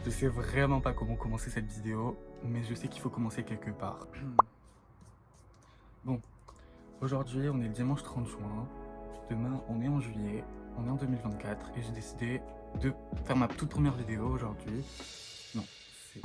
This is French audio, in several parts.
Je sais vraiment pas comment commencer cette vidéo, mais je sais qu'il faut commencer quelque part. Bon, aujourd'hui on est le dimanche 30 juin, demain on est en juillet, on est en 2024 et j'ai décidé de faire ma toute première vidéo aujourd'hui. Non, c'est...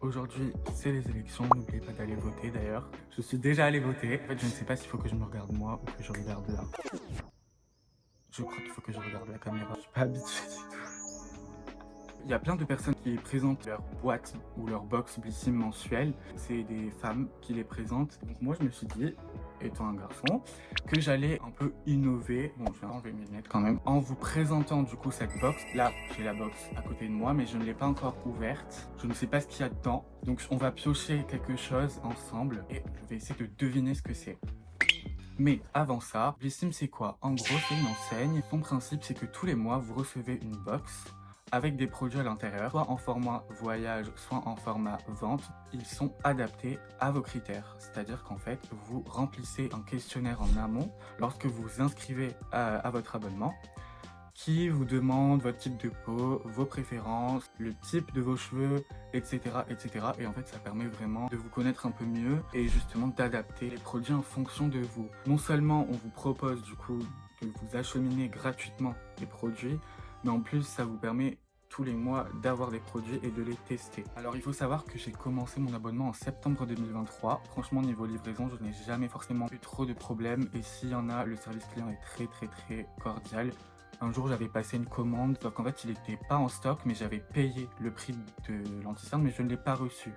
Aujourd'hui c'est les élections, n'oubliez pas d'aller voter d'ailleurs. Je suis déjà allé voter. En fait je ne sais pas s'il faut que je me regarde moi ou que je regarde là. Je crois qu'il faut que je regarde la caméra, je suis pas habitué du tout. Il y a plein de personnes qui présentent leur boîte ou leur box Blissim mensuelle. C'est des femmes qui les présentent. Donc moi je me suis dit, étant un garçon, que j'allais un peu innover. Bon, je vais enlever mes lunettes quand même. En vous présentant du coup cette box. Là, j'ai la box à côté de moi, mais je ne l'ai pas encore ouverte. Je ne sais pas ce qu'il y a dedans. Donc on va piocher quelque chose ensemble et je vais essayer de deviner ce que c'est. Mais avant ça, Blissim c'est quoi? En gros, c'est une enseigne. Son principe, c'est que tous les mois, vous recevez une box avec des produits à l'intérieur, soit en format voyage, soit en format vente. Ils sont adaptés à vos critères. C'est-à-dire qu'en fait, vous remplissez un questionnaire en amont lorsque vous vous inscrivez à votre abonnement, qui vous demande votre type de peau, vos préférences, le type de vos cheveux, etc., etc. Et en fait, ça permet vraiment de vous connaître un peu mieux et justement d'adapter les produits en fonction de vous. Non seulement on vous propose du coup de vous acheminer gratuitement les produits, mais en plus ça vous permet tous les mois d'avoir des produits et de les tester. Alors il faut savoir que j'ai commencé mon abonnement en septembre 2023. Franchement niveau livraison, je n'ai jamais forcément eu trop de problèmes et s'il y en a, le service client est très cordial. Un jour j'avais passé une commande, sauf qu'en fait il n'était pas en stock, mais j'avais payé le prix de l'anti-cerne, mais je ne l'ai pas reçu.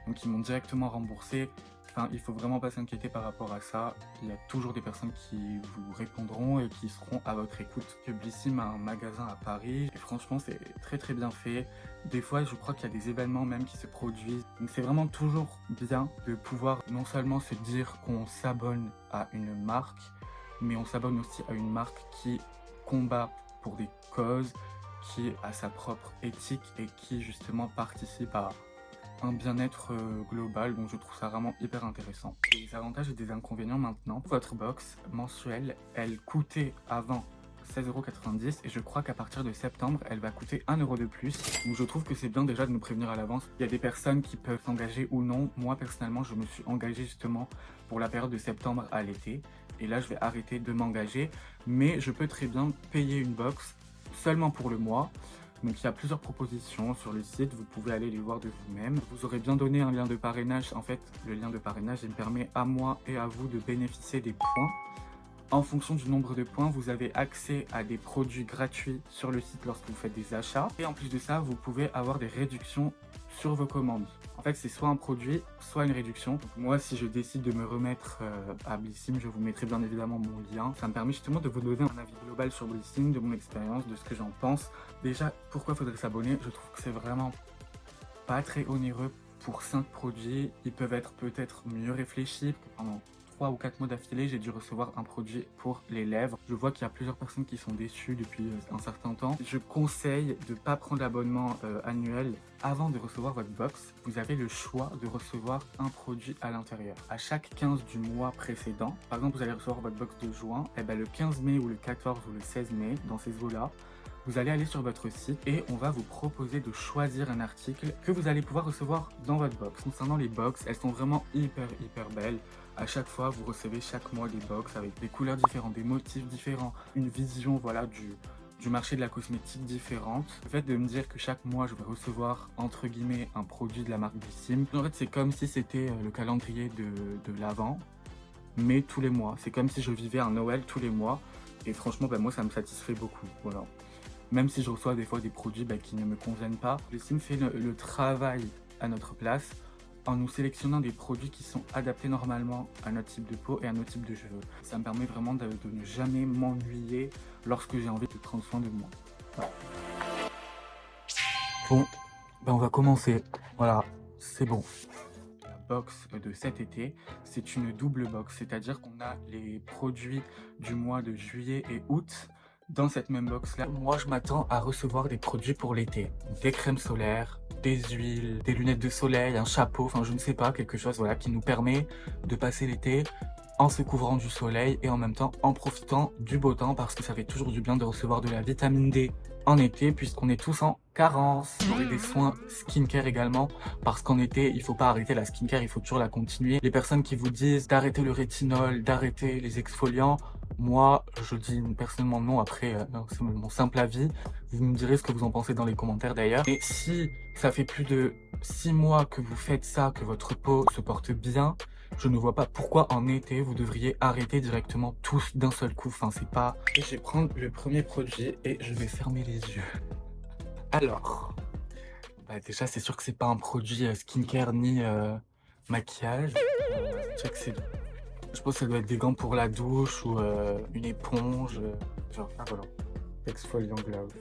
Donc ils m'ont directement remboursé. Enfin, il faut vraiment pas s'inquiéter par rapport à ça. Il y a toujours des personnes qui vous répondront et qui seront à votre écoute. Blissim a un magasin à Paris et franchement c'est très bien fait. Des fois je crois qu'il y a des événements même qui se produisent. Donc c'est vraiment toujours bien de pouvoir non seulement se dire qu'on s'abonne à une marque, mais on s'abonne aussi à une marque qui combat pour des causes, qui a sa propre éthique et qui justement participe à un bien-être global, donc je trouve ça vraiment hyper intéressant. Des avantages et des inconvénients maintenant. Votre box mensuelle, elle coûtait avant 16,90 € et je crois qu'à partir de septembre, elle va coûter 1 € de plus. Donc je trouve que c'est bien déjà de nous prévenir à l'avance. Il y a des personnes qui peuvent s'engager ou non. Moi personnellement, je me suis engagé justement pour la période de septembre à l'été. Et là, je vais arrêter de m'engager. Mais je peux très bien payer une box seulement pour le mois. Donc il y a plusieurs propositions sur le site, vous pouvez aller les voir de vous-même. Vous aurez bien donné un lien de parrainage. En fait, le lien de parrainage, il me permet à moi et à vous de bénéficier des points. En fonction du nombre de points, vous avez accès à des produits gratuits sur le site lorsque vous faites des achats. Et en plus de ça, vous pouvez avoir des réductions sur vos commandes. En fait, c'est soit un produit, soit une réduction. Donc moi, si je décide de me remettre à Blissim, je vous mettrai bien évidemment mon lien. Ça me permet justement de vous donner un avis global sur Blissim, de mon expérience, de ce que j'en pense. Déjà, pourquoi faudrait s'abonner? Je trouve que c'est vraiment pas très onéreux pour 5 produits. Ils peuvent être peut-être mieux réfléchis. Pendant 3 ou 4 mois d'affilée, j'ai dû recevoir un produit pour les lèvres. Je vois qu'il y a plusieurs personnes qui sont déçues depuis un certain temps. Je conseille de ne pas prendre l'abonnement annuel avant de recevoir votre box. Vous avez le choix de recevoir un produit à l'intérieur. À chaque 15 du mois précédent, par exemple, vous allez recevoir votre box de juin, et bien le 15 mai ou le 14 ou le 16 mai, dans ces eaux-là, vous allez aller sur votre site et on va vous proposer de choisir un article que vous allez pouvoir recevoir dans votre box. Concernant les box, elles sont vraiment hyper belles. À chaque fois, vous recevez chaque mois des box avec des couleurs différentes, des motifs différents, une vision voilà, du marché de la cosmétique différente. Le fait de me dire que chaque mois, je vais recevoir entre guillemets un produit de la marque Blissim, en fait, c'est comme si c'était le calendrier de l'Avent, mais tous les mois. C'est comme si je vivais un Noël tous les mois. Et franchement, moi, ça me satisfait beaucoup. Voilà. Même si je reçois des fois des produits qui ne me conviennent pas, Blissim fait le travail à notre place en nous sélectionnant des produits qui sont adaptés normalement à notre type de peau et à notre type de cheveux. Ça me permet vraiment de ne jamais m'ennuyer lorsque j'ai envie de prendre soin de moi. Voilà. Bon, on va commencer. Voilà, c'est bon. La box de cet été, c'est une double box, c'est-à-dire qu'on a les produits du mois de juillet et août. Dans cette même box là, moi je m'attends à recevoir des produits pour l'été. Des crèmes solaires, des huiles, des lunettes de soleil, un chapeau, enfin je ne sais pas, quelque chose voilà, qui nous permet de passer l'été en se couvrant du soleil et en même temps en profitant du beau temps parce que ça fait toujours du bien de recevoir de la vitamine D en été puisqu'on est tous en carence. J'aurai des soins skincare également parce qu'en été, il faut pas arrêter la skincare, il faut toujours la continuer. Les personnes qui vous disent d'arrêter le rétinol, d'arrêter les exfoliants, moi, je dis personnellement non. Après, c'est mon simple avis. Vous me direz ce que vous en pensez dans les commentaires d'ailleurs. Et si ça fait plus de 6 mois que vous faites ça, que votre peau se porte bien, je ne vois pas pourquoi en été, vous devriez arrêter directement tous d'un seul coup. Enfin, c'est pas... Et je vais prendre le premier produit et je vais fermer les yeux. Alors, déjà, c'est sûr que c'est pas un produit skincare ni maquillage. Je pense que ça doit être des gants pour la douche ou une éponge. Genre, ah voilà, exfoliant glove.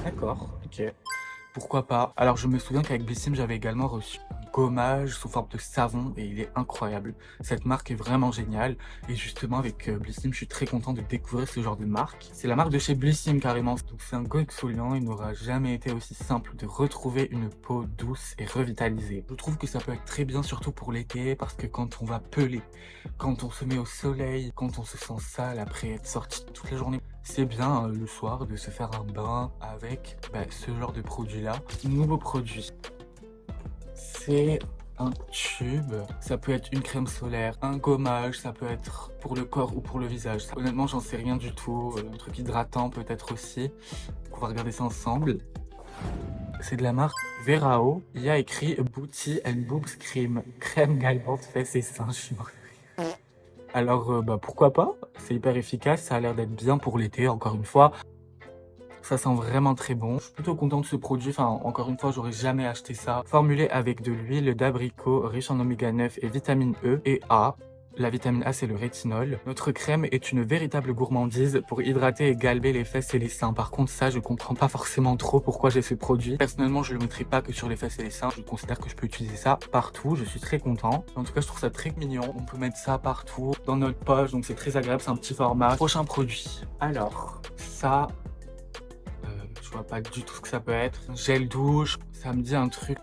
D'accord, ok. Pourquoi pas? Alors, je me souviens qu'avec Blissim, j'avais également reçu un gommage sous forme de savon et il est incroyable. Cette marque est vraiment géniale. Et justement, avec Blissim, je suis très content de découvrir ce genre de marque. C'est la marque de chez Blissim, carrément. Donc, c'est un go exfoliant. Il n'aura jamais été aussi simple de retrouver une peau douce et revitalisée. Je trouve que ça peut être très bien, surtout pour l'été, parce que quand on va peler, quand on se met au soleil, quand on se sent sale après être sorti toute la journée, c'est bien le soir de se faire un bain avec ce genre de produit-là. Nouveau produit, c'est un tube. Ça peut être une crème solaire, un gommage, ça peut être pour le corps ou pour le visage. Honnêtement, j'en sais rien du tout. Un truc hydratant peut-être aussi. Donc, on va regarder ça ensemble. C'est de la marque Verao. Il y a écrit Booty and Boobs Cream. Crème galbante fesses et seins. Je suis mort. Alors, pourquoi pas? C'est hyper efficace, ça a l'air d'être bien pour l'été, encore une fois. Ça sent vraiment très bon. Je suis plutôt content de ce produit. Enfin, encore une fois, j'aurais jamais acheté ça. Formulé avec de l'huile d'abricot riche en oméga 9 et vitamine E et A. La vitamine A, c'est le rétinol. Notre crème est une véritable gourmandise pour hydrater et galber les fesses et les seins. Par contre, ça, je comprends pas forcément trop pourquoi j'ai ce produit. Personnellement, je le mettrai pas que sur les fesses et les seins. Je considère que je peux utiliser ça partout. Je suis très content. En tout cas, je trouve ça très mignon. On peut mettre ça partout, dans notre poche. Donc, c'est très agréable. C'est un petit format. Prochain produit. Alors, ça, je vois pas du tout ce que ça peut être. Gel douche. Ça me dit un truc.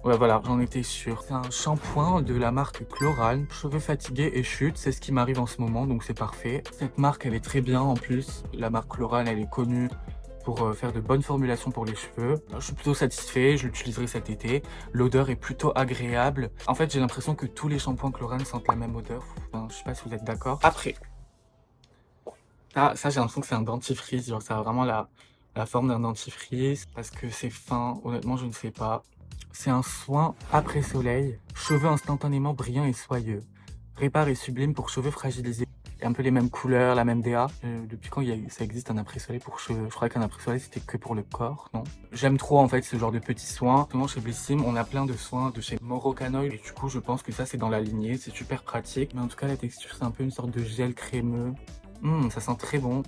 Ouais, voilà, j'en étais sûr. C'est un shampoing de la marque Chloral. Cheveux fatigués et chute, c'est ce qui m'arrive en ce moment, donc c'est parfait. Cette marque, elle est très bien en plus. La marque Chloral, elle est connue pour faire de bonnes formulations pour les cheveux. Je suis plutôt satisfait, je l'utiliserai cet été. L'odeur est plutôt agréable. En fait, j'ai l'impression que tous les shampoings Chloral sentent la même odeur. Enfin, je sais pas si vous êtes d'accord. Après, ça j'ai l'impression que c'est un dentifrice. Genre, ça a vraiment la forme d'un dentifrice. Parce que c'est fin, honnêtement, je ne sais pas. C'est un soin après soleil, cheveux instantanément brillants et soyeux. Répare et sublime pour cheveux fragilisés. Un peu les mêmes couleurs, la même DA. Depuis quand ça existe un après-soleil pour cheveux? Je croyais qu'un après-soleil c'était que pour le corps, non? J'aime trop en fait ce genre de petits soins. Notamment chez Blissim, on a plein de soins de chez Morocanoil. Et du coup, je pense que ça c'est dans la lignée. C'est super pratique. Mais en tout cas, la texture c'est un peu une sorte de gel crémeux. Ça sent très bon.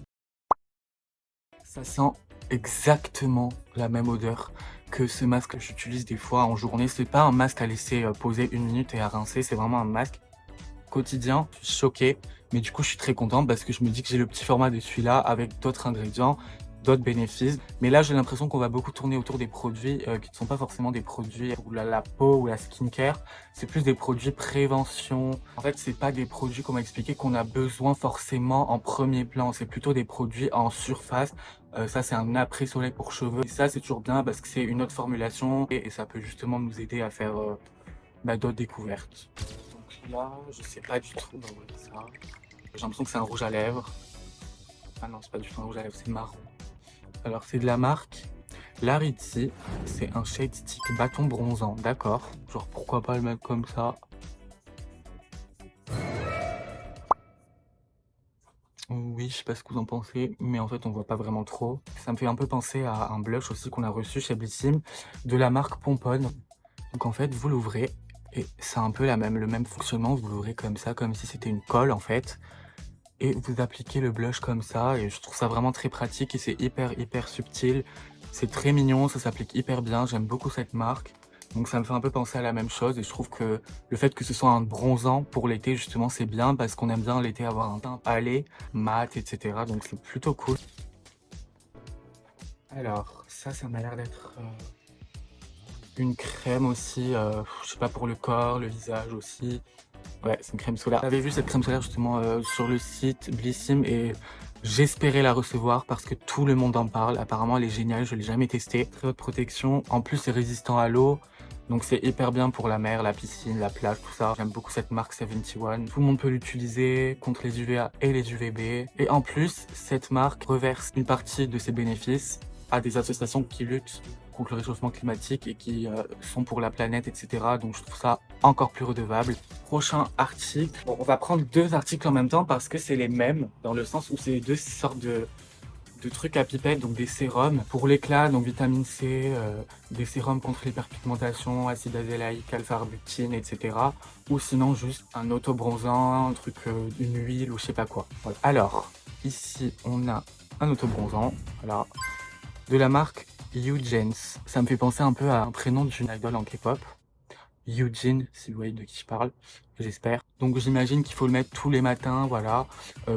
Ça sent exactement la même odeur que ce masque que j'utilise des fois en journée. C'est pas un masque à laisser poser 1 minute et à rincer, c'est vraiment un masque quotidien. Je suis choqué, mais du coup je suis très contente parce que je me dis que j'ai le petit format de celui-là avec d'autres ingrédients, d'autres bénéfices. Mais là j'ai l'impression qu'on va beaucoup tourner autour des produits qui ne sont pas forcément des produits pour la peau ou la skincare. C'est plus des produits prévention. En fait c'est pas des produits, comment expliquer, qu'on a besoin forcément en premier plan. C'est plutôt des produits en surface. Ça c'est un après-soleil pour cheveux. Et ça c'est toujours bien parce que c'est une autre formulation et ça peut justement nous aider à faire d'autres découvertes. Donc là je sais pas du tout d'envoyer ça. J'ai l'impression que c'est un rouge à lèvres. Ah non, c'est pas du tout un rouge à lèvres, c'est marron. Alors c'est de la marque Larity. C'est un shade stick bâton bronzant, d'accord. Genre pourquoi pas le mettre comme ça. Oui, je sais pas ce que vous en pensez, mais en fait on voit pas vraiment trop. Ça me fait un peu penser à un blush aussi qu'on a reçu chez Blissim de la marque Pomponne. Donc en fait vous l'ouvrez et c'est un peu le même fonctionnement. Vous l'ouvrez comme ça, comme si c'était une colle en fait. Et vous appliquez le blush comme ça et je trouve ça vraiment très pratique et c'est hyper subtil. C'est très mignon, ça s'applique hyper bien, j'aime beaucoup cette marque. Donc ça me fait un peu penser à la même chose et je trouve que le fait que ce soit un bronzant pour l'été justement c'est bien parce qu'on aime bien l'été avoir un teint pâlé, mat, etc. Donc c'est plutôt cool. Alors ça m'a l'air d'être une crème aussi, je sais pas, pour le corps, le visage aussi. Ouais, c'est une crème solaire. J'avais vu cette crème solaire justement sur le site Blissim et j'espérais la recevoir parce que tout le monde en parle. Apparemment, elle est géniale, je l'ai jamais testée. Très haute protection. En plus, c'est résistant à l'eau. Donc c'est hyper bien pour la mer, la piscine, la plage, tout ça. J'aime beaucoup cette marque 71. Tout le monde peut l'utiliser contre les UVA et les UVB. Et en plus, cette marque reverse une partie de ses bénéfices à des associations qui luttent contre le réchauffement climatique et qui sont pour la planète, etc. Donc je trouve ça encore plus redevable. Prochain article. Bon, on va prendre deux articles en même temps parce que c'est les mêmes, dans le sens où c'est deux sortes de trucs à pipette, donc des sérums pour l'éclat, donc vitamine C, des sérums contre l'hyperpigmentation, acide azélaïque, alpha-arbutinine, etc. Ou sinon juste un auto-bronzant, un truc, une huile ou je sais pas quoi. Voilà. Alors, ici on a un auto-bronzant, voilà, de la marque Eugens. Ça me fait penser un peu à un prénom d'une idole en K-pop. Eugene, si vous voyez de qui je parle, j'espère. Donc j'imagine qu'il faut le mettre tous les matins, voilà.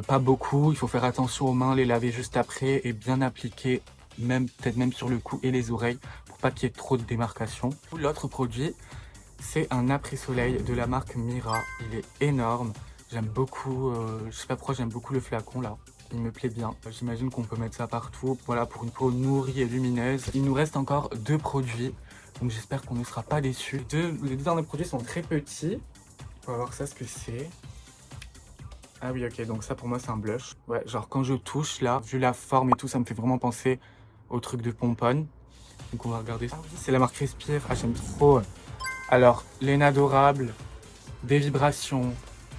Pas beaucoup, il faut faire attention aux mains, les laver juste après et bien appliquer, peut-être même sur le cou et les oreilles, pour pas qu'il y ait trop de démarcation. L'autre produit, c'est un après-soleil de la marque Mira. Il est énorme, j'aime beaucoup, je sais pas pourquoi j'aime beaucoup le flacon là. Il me plaît bien. J'imagine qu'on peut mettre ça partout. Voilà, pour une peau nourrie et lumineuse. Il nous reste encore deux produits. Donc j'espère qu'on ne sera pas déçus. Les deux derniers produits sont très petits. On va voir ça, ce que c'est. Ah oui, ok, donc ça pour moi c'est un blush. Ouais, genre quand je touche là, vu la forme et tout, ça me fait vraiment penser au truc de pomponne. Donc on va regarder ça. C'est la marque Respire. Ah, j'aime trop. Alors, l'inadorable, des vibrations,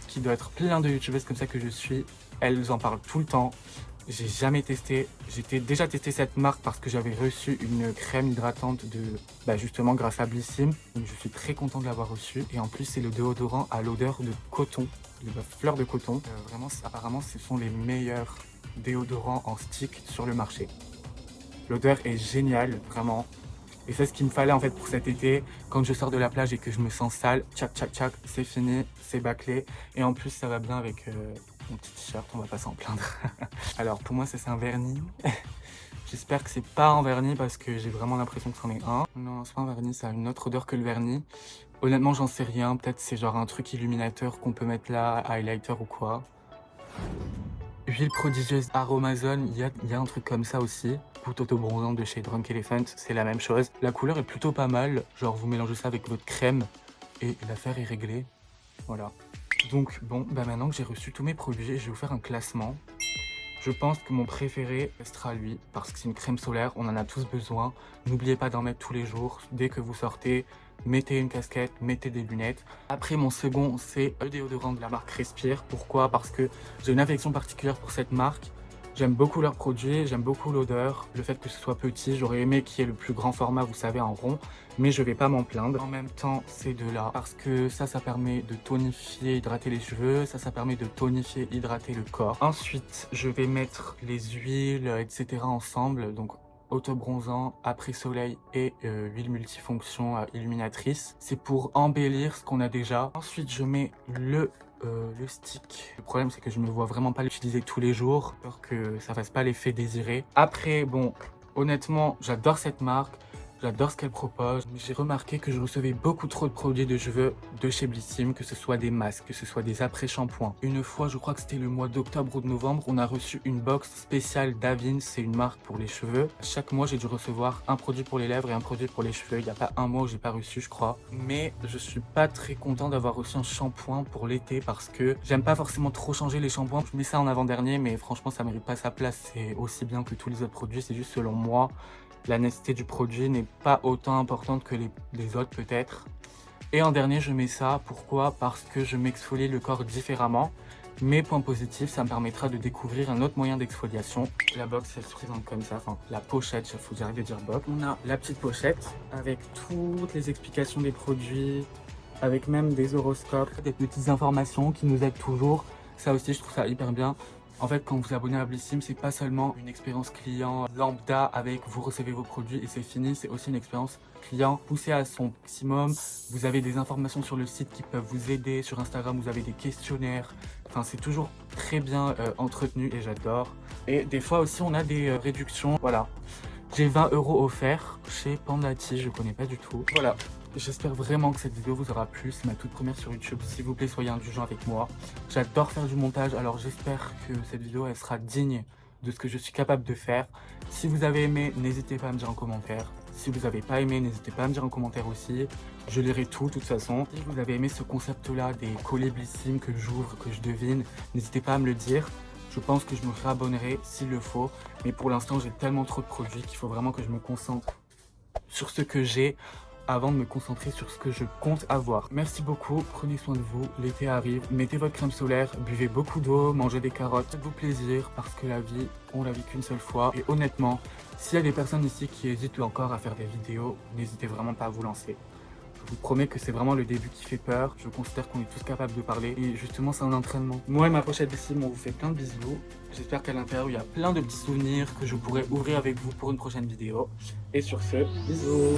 qui doit être plein de youtubeuses comme ça que je suis. Elles en parlent tout le temps. J'ai jamais testé. J'ai déjà testé cette marque parce que j'avais reçu une crème hydratante justement grâce à Blissim. Donc je suis très content de l'avoir reçu. Et en plus, c'est le déodorant à l'odeur de coton, de la fleur de coton. Vraiment, apparemment, ce sont les meilleurs déodorants en stick sur le marché. L'odeur est géniale, vraiment. Et c'est ce qu'il me fallait en fait pour cet été. Quand je sors de la plage et que je me sens sale, tchac tchac tchac, c'est fini, c'est bâclé. Et en plus, ça va bien avec mon petit t-shirt, on va pas s'en plaindre. Alors pour moi, ça c'est un vernis. J'espère que c'est pas un vernis parce que j'ai vraiment l'impression que c'en est un. Non, c'est pas un vernis, ça a une autre odeur que le vernis. Honnêtement, j'en sais rien. Peut-être c'est genre un truc illuminateur qu'on peut mettre là, highlighter ou quoi. Huile prodigieuse Aromazone, il y a un truc comme ça aussi. Goutte auto-bronzante de chez Drunk Elephant, c'est la même chose. La couleur est plutôt pas mal. Genre vous mélangez ça avec votre crème et l'affaire est réglée. Voilà. Donc bon, maintenant que j'ai reçu tous mes produits, je vais vous faire un classement. Je pense que mon préféré restera lui, parce que c'est une crème solaire, on en a tous besoin. N'oubliez pas d'en mettre tous les jours. Dès que vous sortez, mettez une casquette, mettez des lunettes. Après, mon second, c'est le déodorant de la marque Respire. Pourquoi? Parce que j'ai une affection particulière pour cette marque. J'aime beaucoup leurs produits, j'aime beaucoup l'odeur, le fait que ce soit petit. J'aurais aimé qu'il y ait le plus grand format, vous savez, en rond, mais je vais pas m'en plaindre. En même temps, ces deux-là, parce que ça permet de tonifier, hydrater les cheveux, ça permet de tonifier, hydrater le corps. Ensuite, je vais mettre les huiles, etc. ensemble, donc auto-bronzant, après-soleil et huile multifonction illuminatrice. C'est pour embellir ce qu'on a déjà. Ensuite, je mets le stick. Le problème, c'est que je ne me vois vraiment pas l'utiliser tous les jours, peur que ça fasse pas l'effet désiré. Après, bon, honnêtement, j'adore cette marque. J'adore ce qu'elle propose. J'ai remarqué que je recevais beaucoup trop de produits de cheveux de chez Blissim, que ce soit des masques, que ce soit des après-shampoings. Une fois, je crois que c'était le mois d'octobre ou de novembre, on a reçu une box spéciale d'Avins, c'est une marque pour les cheveux. Chaque mois, j'ai dû recevoir un produit pour les lèvres et un produit pour les cheveux. Il n'y a pas un mois où j'ai pas reçu, je crois. Mais je suis pas très content d'avoir reçu un shampoing pour l'été parce que j'aime pas forcément trop changer les shampoings. Je mets ça en avant-dernier, mais franchement, ça mérite pas sa place. C'est aussi bien que tous les autres produits, c'est juste selon moi. La netteté du produit n'est pas autant importante que les autres peut-être. Et en dernier, je mets ça. Pourquoi? Parce que je m'exfolie le corps différemment. Mais point positif, ça me permettra de découvrir un autre moyen d'exfoliation. La box, elle se présente comme ça. Enfin, la pochette, il faut j'arrête de dire box. On a la petite pochette avec toutes les explications des produits, avec même des horoscopes, des petites informations qui nous aident toujours. Ça aussi, je trouve ça hyper bien. En fait, quand vous abonnez à Blissim, c'est pas seulement une expérience client lambda avec vous recevez vos produits et c'est fini, c'est aussi une expérience client poussée à son maximum. Vous avez des informations sur le site qui peuvent vous aider. Sur Instagram, vous avez des questionnaires. Enfin, c'est toujours très bien entretenu et j'adore. Et des fois aussi, on a des réductions. Voilà. J'ai 20 € offerts chez Pandati, je connais pas du tout. Voilà. J'espère vraiment que cette vidéo vous aura plu. C'est ma toute première sur YouTube. S'il vous plaît, soyez indulgents avec moi. J'adore faire du montage, alors j'espère que cette vidéo elle sera digne de ce que je suis capable de faire. Si vous avez aimé, n'hésitez pas à me dire en commentaire. Si vous n'avez pas aimé, n'hésitez pas à me dire en commentaire aussi. Je lirai tout de toute façon. Si vous avez aimé ce concept-là des colléblissimes que j'ouvre, que je devine, n'hésitez pas à me le dire. Je pense que je me réabonnerai s'il le faut. Mais pour l'instant, j'ai tellement trop de produits qu'il faut vraiment que je me concentre sur ce que j'ai avant de me concentrer sur ce que je compte avoir. Merci beaucoup, prenez soin de vous, l'été arrive, mettez votre crème solaire, buvez beaucoup d'eau, mangez des carottes, faites-vous plaisir parce que la vie, on la vit qu'une seule fois. Et honnêtement, s'il y a des personnes ici qui hésitent encore à faire des vidéos, n'hésitez vraiment pas à vous lancer. Je vous promets que c'est vraiment le début qui fait peur. Je considère qu'on est tous capables de parler. Et justement, c'est un entraînement. Moi et ma pochette ici, on vous fait plein de bisous. J'espère qu'à l'intérieur, il y a plein de petits souvenirs que je pourrais ouvrir avec vous pour une prochaine vidéo. Et sur ce, bisous.